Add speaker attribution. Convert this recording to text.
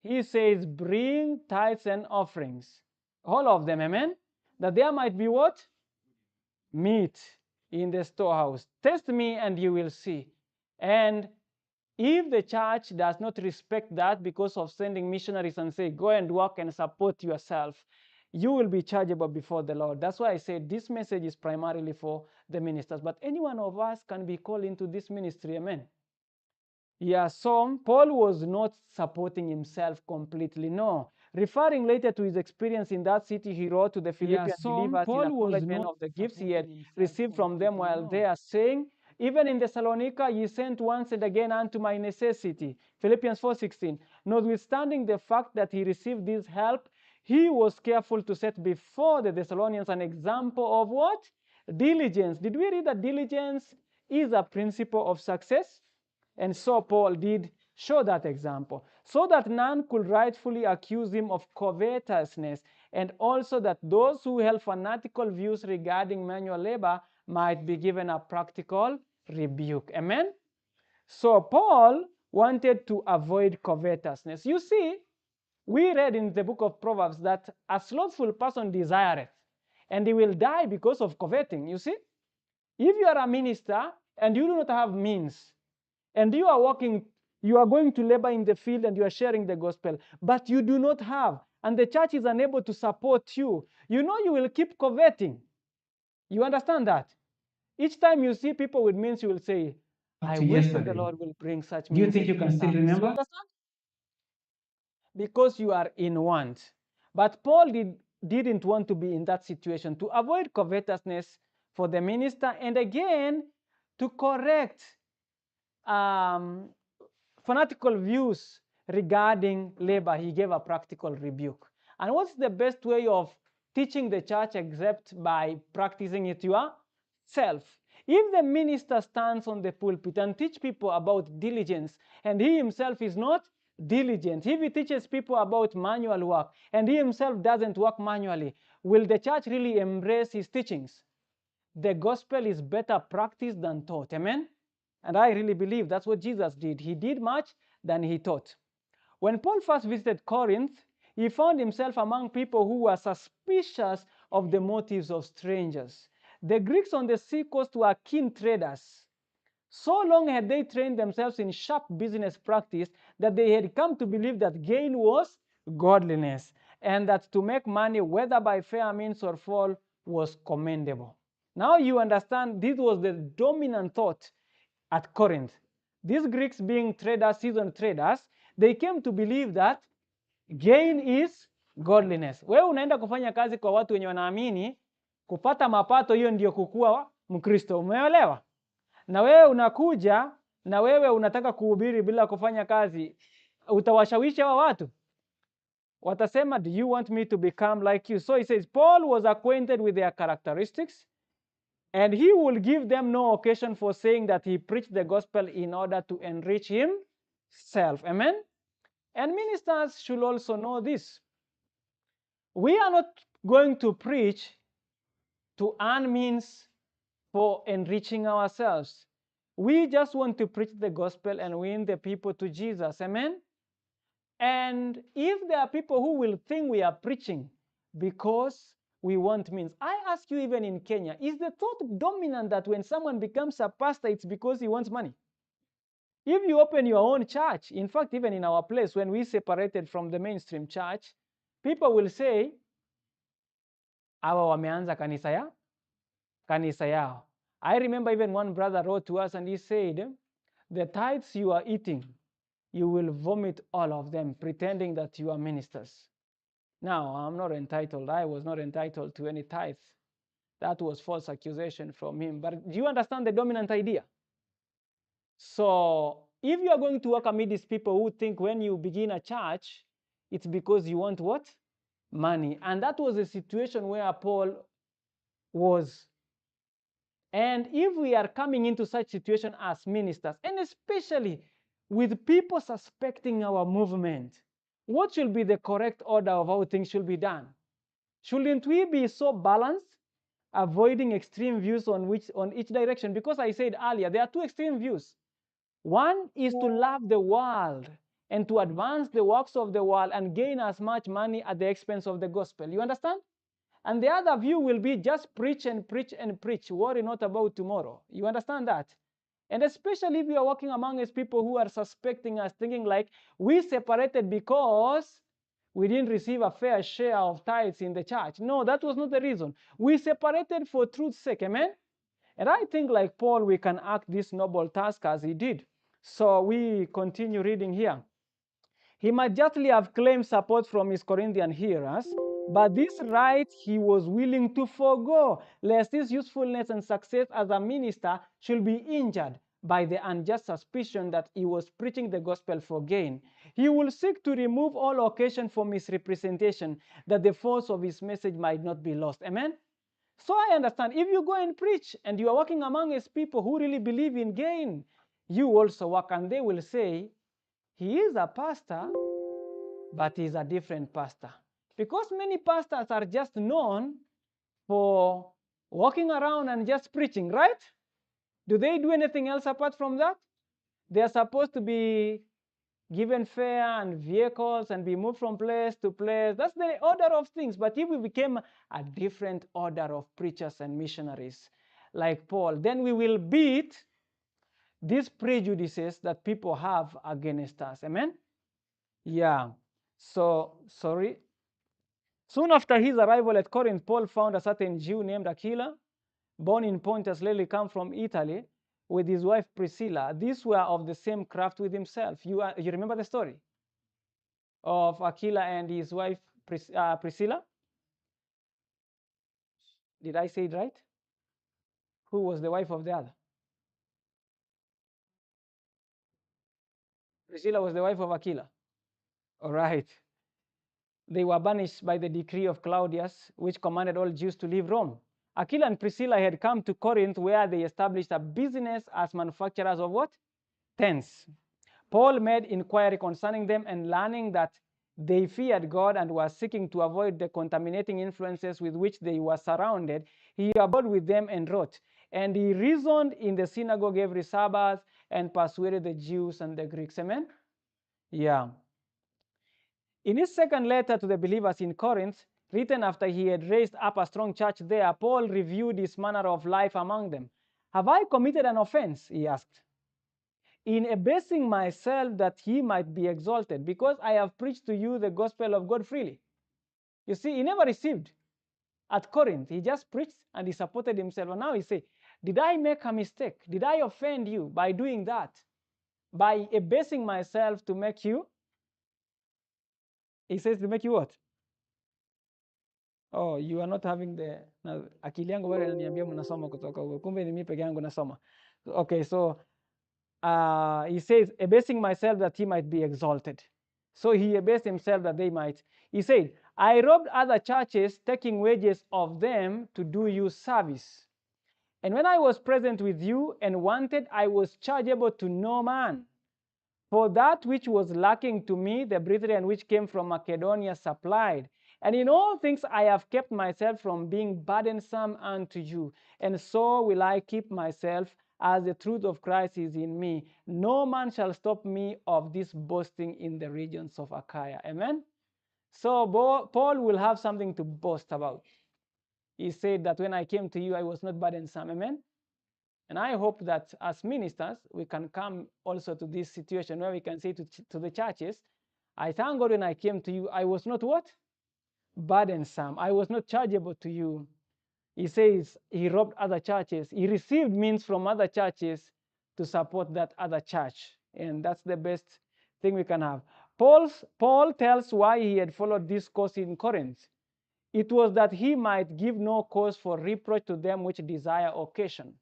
Speaker 1: He says, bring tithes and offerings. All of them, amen? That there might be what? Meat in the storehouse. Test me and you will see. And if the church does not respect that because of sending missionaries and say, go and work and support yourself, you will be chargeable before the Lord. That's why I said this message is primarily for the ministers. But any one of us can be called into this ministry, amen? Yeah, so Paul was not supporting himself completely, no. Referring later to his experience in that city, he wrote to the Philippian believers in acknowledgement of the gifts he had received from them while there, saying, even in Thessalonica, ye sent once and again unto my necessity. Philippians 4:16. Notwithstanding the fact that he received this help, he was careful to set before the Thessalonians an example of what? Diligence. Did we read that diligence is a principle of success? And so Paul did show that example, so that none could rightfully accuse him of covetousness, and also that those who held fanatical views regarding manual labor might be given a practical rebuke. Amen? So Paul wanted to avoid covetousness. You see, we read in the book of Proverbs that a slothful person desireth, and he will die because of coveting. You see, if you are a minister and you do not have means, and you are working, you are going to labor in the field and you are sharing the gospel, but you do not have, and the church is unable to support you, you know you will keep coveting. You understand that? Each time you see people with means, you will say, I wish that the Lord will bring such means. Do you think you can still remember? You understand? Because you are in want. But Paul didn't want to be in that situation, to avoid covetousness for the minister, and again, to correct fanatical views regarding labor. He gave a practical rebuke. And what's the best way of teaching the church except by practicing it yourself? If the minister stands on the pulpit and teach people about diligence, and he himself is not diligent, if he teaches people about manual work, and he himself doesn't work manually, will the church really embrace his teachings? The gospel is better practiced than taught. Amen? And I really believe that's what Jesus did. He did much than he taught. When Paul first visited Corinth, he found himself among people who were suspicious of the motives of strangers. The Greeks on the seacoast were keen traders. So long had they trained themselves in sharp business practice that they had come to believe that gain was godliness, and that to make money, whether by fair means or foul, was commendable. Now you understand this was the dominant thought at Corinth. These Greeks, being traders, seasoned traders, they came to believe that gain is godliness. Wewe unaenda kufanya kazi kwa watu wenye wanaamini kupata mapato, hiyo ndio kukua Mkristo. Umeelewa? Na wewe unakuja na wewe unataka kuhubiri bila kufanya kazi, utawashawishi hawa watu? Watasema, do you want me to become like you? So he says Paul was acquainted with their characteristics, and he will give them no occasion for saying that he preached the gospel in order to enrich himself. Amen? And ministers should also know this. We are not going to preach to earn means for enriching ourselves. We just want to preach the gospel and win the people to Jesus. Amen? And if there are people who will think we are preaching because we want means, I ask you, even in Kenya, is the thought dominant that when someone becomes a pastor, it's because he wants money? If you open your own church, in fact, even in our place, when we separated from the mainstream church, people will say, awa wameanza kanisa yao. I remember even one brother wrote to us and he said, the tithes you are eating, you will vomit all of them, pretending that you are ministers. Now, I'm not entitled. I was not entitled to any tithe. That was false accusation from him. But do you understand the dominant idea? So if you are going to work amid these people who think when you begin a church, it's because you want what? Money. And that was a situation where Paul was. And if we are coming into such situation as ministers, and especially with people suspecting our movement, what should be the correct order of how things should be done? Shouldn't we be so balanced, avoiding extreme views on each direction? Because I said earlier, there are two extreme views. One is to love the world and to advance the works of the world and gain as much money at the expense of the gospel. You understand? And the other view will be just preach and preach and preach. Worry not about tomorrow. You understand that? And especially if you are working among us people who are suspecting us, thinking like we separated because we didn't receive a fair share of tithes in the church. No, that was not the reason. We separated for truth's sake. Amen? And I think like Paul, we can act this noble task as he did. So we continue reading here. He might justly have claimed support from his Corinthian hearers, but this right he was willing to forego, lest his usefulness and success as a minister should be injured by the unjust suspicion that he was preaching the gospel for gain. He will seek to remove all occasion for misrepresentation, that the force of his message might not be lost. Amen? So I understand, if you go and preach and you are working among his people who really believe in gain, you also work, and they will say, he is a pastor, but he's a different pastor. Because many pastors are just known for walking around and just preaching, right? Do they do anything else apart from that? They are supposed to be given fare and vehicles and be moved from place to place. That's the order of things. But if we became a different order of preachers and missionaries like Paul, then we will beat these prejudices that people have against us. Amen? Yeah. So, sorry. Soon after his arrival at Corinth, Paul found a certain Jew named Aquila, born in Pontus, lately come from Italy, with his wife Priscilla. These were of the same craft with himself. You remember the story of Aquila and his wife Priscilla? Did I say it right? Who was the wife of the other? Priscilla was the wife of Aquila. All right. They were banished by the decree of Claudius, which commanded all Jews to leave Rome. Aquila and Priscilla had come to Corinth, where they established a business as manufacturers of what? Tents. Paul made inquiry concerning them, and learning that they feared God and were seeking to avoid the contaminating influences with which they were surrounded, he abode with them and wrote. And he reasoned in the synagogue every Sabbath and persuaded the Jews and the Greeks. Amen? Yeah. In his second letter to the believers in Corinth, written after he had raised up a strong church there, Paul reviewed his manner of life among them. Have I committed an offense? He asked. In abasing myself that he might be exalted, because I have preached to you the gospel of God freely. You see, he never received at Corinth. He just preached and he supported himself. And now he says, did I make a mistake? Did I offend you by doing that? By abasing myself to make you? He says to make you what? Oh, you are not having the akili yangu bado inaniambia mnasoma kutoka huko. Kumbe ni mimi peke yangu nasoma. Okay, so he says, abasing myself that he might be exalted. So he abased himself that they might. He said, I robbed other churches, taking wages of them to do you service. And when I was present with you and wanted, I was chargeable to no man. For that which was lacking to me, the brethren which came from Macedonia supplied. And in all things I have kept myself from being burdensome unto you. And so will I keep myself, as the truth of Christ is in me. No man shall stop me of this boasting in the regions of Achaia. Amen? So Paul will have something to boast about. He said that when I came to you, I was not burdensome. Amen? And I hope that as ministers, we can come also to this situation where we can say to the churches, I thank God when I came to you, I was not what? Burdensome. I was not chargeable to you. He says he robbed other churches. He received means from other churches to support that other church. And that's the best thing we can have. Paul tells why he had followed this course in Corinth. It was that he might give no cause for reproach to them which desire occasion.